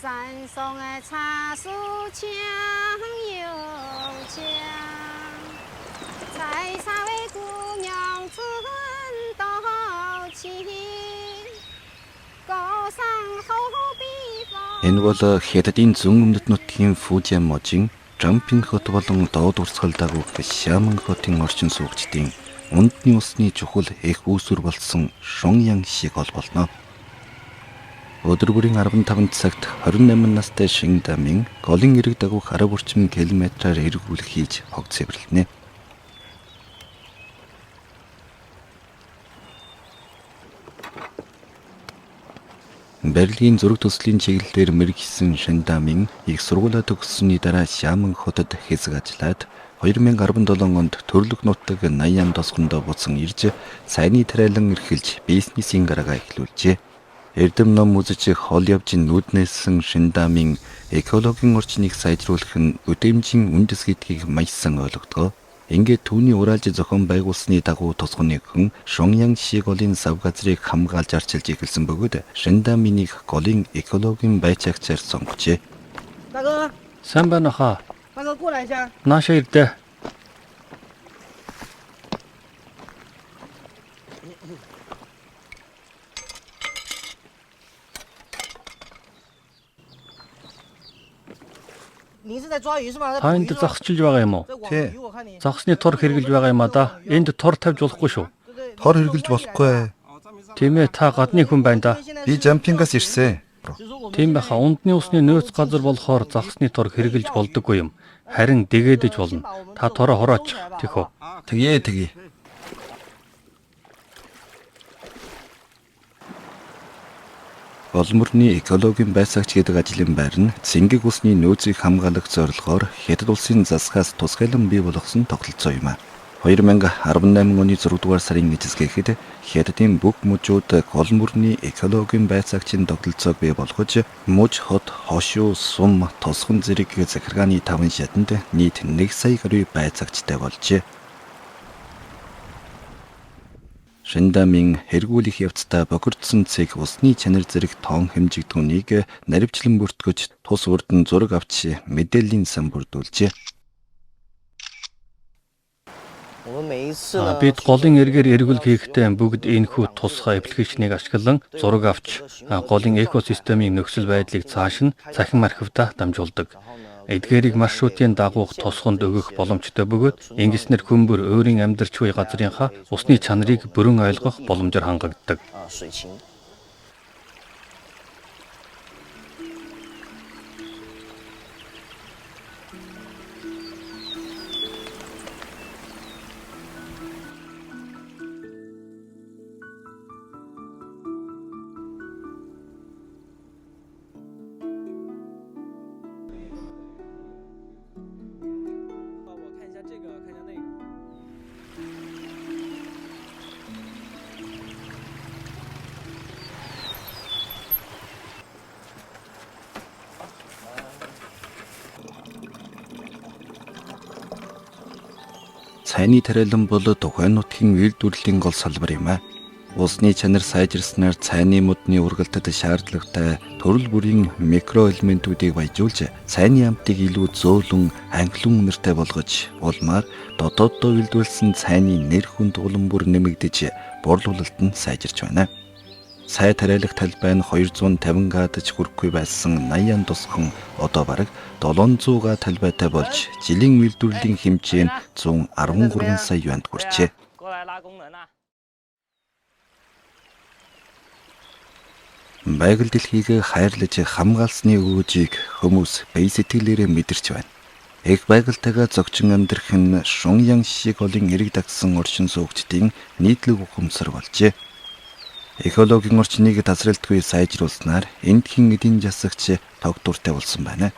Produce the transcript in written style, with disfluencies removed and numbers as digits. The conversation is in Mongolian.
산송의 차수창 영창 자이사회 군영춘 도치 Энэ бол Хятадын зүүн өмнөд нутгийн Фужиан мужийн Жампинг хот болон доод урсгал дагуух Шаман хотын орчин суугчдын ундны усны чухал их үүсвэр болсон Шуньян шиг олболно. Өдөр бүрийн 15 цагт 28 настай Шиндамин голын эрэг дагуух 10 орчим километраар эргүүлэх хийж хог цэвэрлэнэ. Берлигийн зураг төслийн чиглэлээр мэргэжсэн Шиндамин их сургуулаа төгссөний дараа Шаман хотод хэсэг ажиллаад 2017 онд төрлөх нутаг Наян тосгондоо буцан ирж цайны тариалан эрхэлж бизнесийн гарагаа эхлүүлжээ. Эрдэм ном үзэж хол явж нүүднээсэн Шиндамин экологийн орчныг сайжруулах нь өдөмжийн үндэс гэдгийг маягсан ойлгодгоо. Ингээд түүний ураалж зохион байгуулсны дагуу тусганы хүн Шуньян шиг голын сав газрыг хамгаалж арчилж эхэлсэн бөгөөд Шиндаминийг голын экологийн байцаагчаар сонгожээ. Сайн байна хаа. Нааша ирдэ. Та энд зогсчилж байгаа юм уу? Тий. Зогсны тор хэрглэж байгаа юм а да. Энд тор тавьж болохгүй шүү. Тор хэрглэж болохгүй. Тийм ээ, та гадны хүн байна да. Би Жампингаас ирсэн. Тийм байхаа ундны усны нөөц газар болохоор зогсны тор хэрглэж болдоггүй юм. Харин дэгээдэж болно. Та тороо хорооч тэхөө. Тэгье. Олон мөрний экологийн байцаагч гэдэг ажлын байр нь цэнгэг усны нөөцийг хамгаалах зорилгоор Хятад улсын засгаас тусгайлан бий болгосон тогтолцоо юм а. 2018 оны 6 дугаар сарын эцэсгэхэд Хятадын бүх мужууд олон мөрний экологийн байцаагчийн тогтолцоог бий болгож муж хот, хошуу, сум, тосгон зэрэг захиргааны 5 шатанд нийт 1 сая гаруй байцаагчтай болжээ. Шиндамин хэрэгүүлэх явцдаа бохирдсон цэг усны чанар зэрэг тоон хэмжигдүүнийг наривчлан бүртгэж тус урдан зураг авч мэдээллийн сан бүрдүүлжээ. Бид голын эргээр эргүүл хийхдээ бүгд энэхүү тусгай аппликейшнийг ашиглан зураг авч голын экосистемийн нөхцөл байдлыг цааш нь цахим архивдаа дамжуулдаг. Эдгээрийг маршрутын дагуух тусганд өгөх боломжтой бөгөөд ингэснээр хүмүүр өөрийн амьдарч буй газрынхаа усны чанарыг бүрэн ойлгох боломжоор хангагддаг. Цайны тариалан бол тухайн нутгийн үйлдвэрлэлийн гол салбар юм а. Усны чанар сайжирснаар цайны модны ургалтад шаардлагатай төрөл бүрийн микроэлементүүдийг баяжуулж, цайны амтыг илүү зөөлөн, анхлан үнэртэй болгож, улмаар дотооддоо үйлдвэрлэсэн цайны нэр хүнд улам бүр нэмэгдэж, борлуулалт нь сайжирч байна. Сай тариалах талбай нь 250 гадаж хүрэхгүй байсан Наян тосхон одоо бараг 700 га талбайтай болж жилийн үйлдвэрлэлийн хэмжээ нь 113 сая юанд хүрчээ. Байгаль дэлхийг хайрлаж хамгаалсны өөжийг хүмүүс бие сэтгэлээрээ мэдэрч байна. Их байгальтайгаа зогчин амьдрах нь Шуньян шиг голын эрэг дагсан орчин суугчдын нийтлэг ухамсар болжээ. Экологийн орчныг тасралтгүй сайжруулснаар эндхийн эдийн засагч тогтвортой болсон байна.